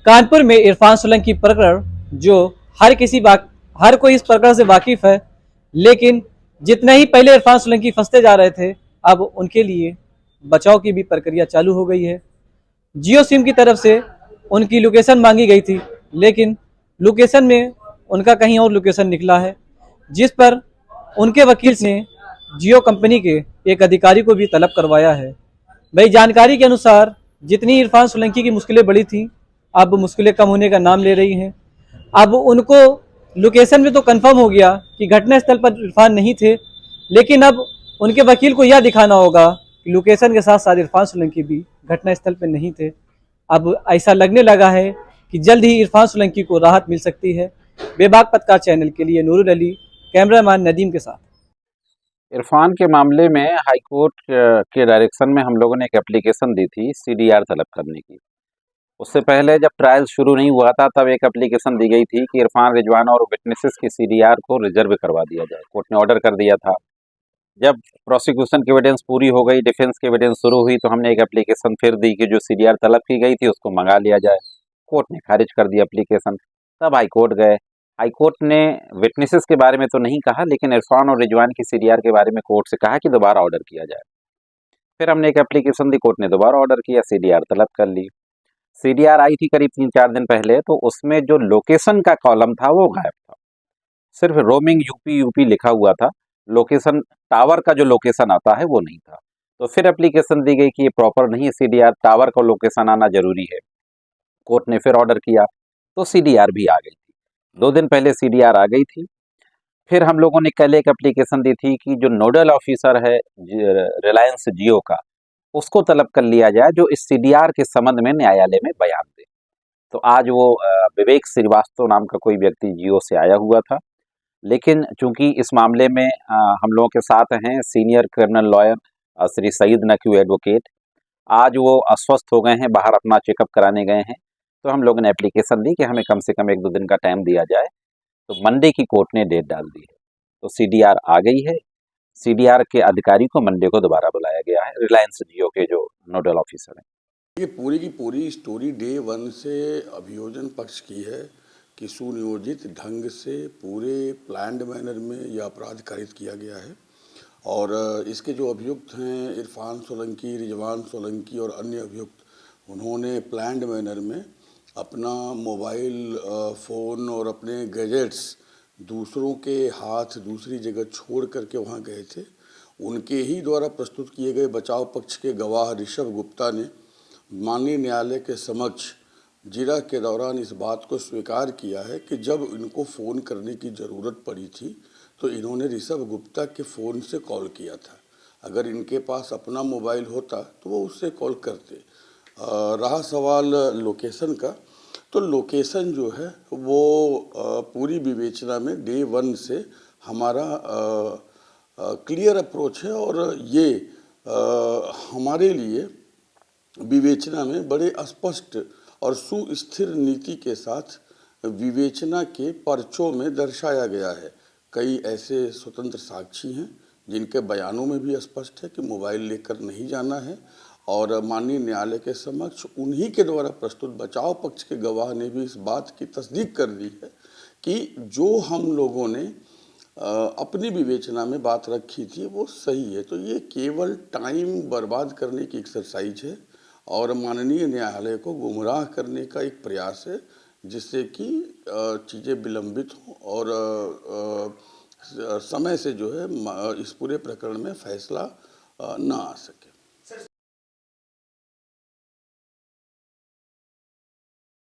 कानपुर में इरफान सोलंकी प्रकरण जो हर कोई इस प्रकरण से वाकिफ है, लेकिन जितने ही पहले इरफान सोलंकी फंसते जा रहे थे, अब उनके लिए बचाव की भी प्रक्रिया चालू हो गई है। जियो सिम की तरफ से उनकी लोकेशन मांगी गई थी, लेकिन लोकेशन में उनका कहीं और लोकेशन निकला है, जिस पर उनके वकील ने जियो कंपनी के एक अधिकारी को भी तलब करवाया है। भाई, जानकारी के अनुसार जितनी इरफान सोलंकी की मुश्किलें बढ़ी थी, अब मुश्किलें कम होने का नाम ले रही हैं। अब उनको लोकेशन में तो कंफर्म हो गया कि घटना स्थल पर इरफान नहीं थे, लेकिन अब उनके वकील को यह दिखाना होगा कि लोकेशन के साथ साथ इरफान सोलंकी भी घटना स्थल पर नहीं थे। अब ऐसा लगने लगा है कि जल्द ही इरफान सोलंकी को राहत मिल सकती है। बेबाक पत्रकार चैनल के लिए नूरुल अली, कैमरामैन नदीम के साथ। इरफान के मामले में हाई कोर्ट के डायरेक्शन में हम लोगों ने एक एप्लीकेशन दी थी सीडीआर तलब करने की। उससे पहले जब ट्रायल शुरू नहीं हुआ था तब एक एप्लीकेशन दी गई थी कि इरफान, रिजवाना और विटनेसेस की सीडीआर को रिजर्व करवा दिया जाए। कोर्ट ने ऑर्डर कर दिया था। जब प्रोसिक्यूशन की एविडेंस पूरी हो गई, डिफेंस की एविडेंस शुरू हुई, तो हमने एक एप्लीकेशन फिर दी कि जो सीडीआर तलब की गई थी उसको मंगा लिया जाए। कोर्ट ने खारिज कर दिया एप्लीकेशन। तब हाई कोर्ट गए। हाई कोर्ट ने विटनेसेस के बारे में तो नहीं कहा, लेकिन इरफान और रिजवान की सीडीआर के बारे में कोर्ट से कहा कि दोबारा ऑर्डर किया जाए। फिर हमने एक एप्लीकेशन दी, कोर्ट ने दोबारा ऑर्डर किया, सीडीआर तलब कर ली। सीडीआर आई थी करीब 3-4 दिन पहले, तो उसमें जो लोकेशन का कॉलम था वो गायब था। सिर्फ रोमिंग यूपी यूपी लिखा हुआ था। लोकेशन, टावर का जो लोकेशन आता है वो नहीं था। तो फिर एप्लीकेशन दी गई कि ये प्रॉपर नहीं है सीडीआर, टावर का लोकेशन आना जरूरी है। कोर्ट ने फिर ऑर्डर किया, तो सीडीआर भी आ गई थी। 2 दिन पहले सीडीआर आ गई थी। फिर हम लोगों ने कल एक एप्लीकेशन दी थी कि जो नोडल ऑफिसर है रिलायंस जियो का, उसको तलब कर लिया जाए जो इस सीडीआर के संबंध में न्यायालय में बयान दे। तो आज वो विवेक श्रीवास्तव नाम का कोई व्यक्ति जियो से आया हुआ था, लेकिन चूंकि इस मामले में हम लोगों के साथ हैं senior criminal lawyer Shri Saeed Naqvi advocate. आज वो अस्वस्थ हो गए हैं, बाहर अपना चेकअप कराने गए हैं। तो हम लोगों ने एप्लीकेशन दी कि हमें कम से कम 1-2 दिन का टाइम दिया जाए। तो मंडे की कोर्ट ने डेट डाल दी है। तो सीडीआर आ गई है। सीडीआर के अधिकारी को मंडे को दोबारा बुलाया गया है, रिलायंस जियो के जो नोडल ऑफिसर हैं। ये पूरी की पूरी स्टोरी डे वन से अभियोजन पक्ष की है कि सुनियोजित ढंग से पूरे प्लान्ड मैनर में यह अपराध कारित किया गया है। और इसके जो अभियुक्त हैं इरफान सोलंकी, रिजवान सोलंकी और अन्य अभियुक्त, उन्होंने प्लान्ड मैनर में अपना मोबाइल फ़ोन और अपने गैजेट्स दूसरों के हाथ दूसरी जगह छोड़ करके वहाँ गए थे। उनके ही द्वारा प्रस्तुत किए गए बचाव पक्ष के गवाह ऋषभ गुप्ता ने माननीय न्यायालय के समक्ष जिरह के दौरान इस बात को स्वीकार किया है कि जब इनको फ़ोन करने की ज़रूरत पड़ी थी तो इन्होंने ऋषभ गुप्ता के फ़ोन से कॉल किया था। अगर इनके पास अपना मोबाइल होता तो वो उससे कॉल करते। रहा सवाल लोकेशन का, तो लोकेशन जो है वो पूरी विवेचना में डे वन से हमारा क्लियर अप्रोच है और ये हमारे लिए विवेचना में बड़े स्पष्ट और सुस्थिर नीति के साथ विवेचना के पर्चों में दर्शाया गया है। कई ऐसे स्वतंत्र साक्षी हैं जिनके बयानों में भी स्पष्ट है कि मोबाइल लेकर नहीं जाना है, और माननीय न्यायालय के समक्ष उन्हीं के द्वारा प्रस्तुत बचाव पक्ष के गवाह ने भी इस बात की तस्दीक कर दी है कि जो हम लोगों ने अपनी विवेचना में बात रखी थी वो सही है। तो ये केवल टाइम बर्बाद करने की एक्सरसाइज है और माननीय न्यायालय को गुमराह करने का एक प्रयास है, जिससे कि चीज़ें विलंबित हों और समय से जो है इस पूरे प्रकरण में फैसला ना आ सके।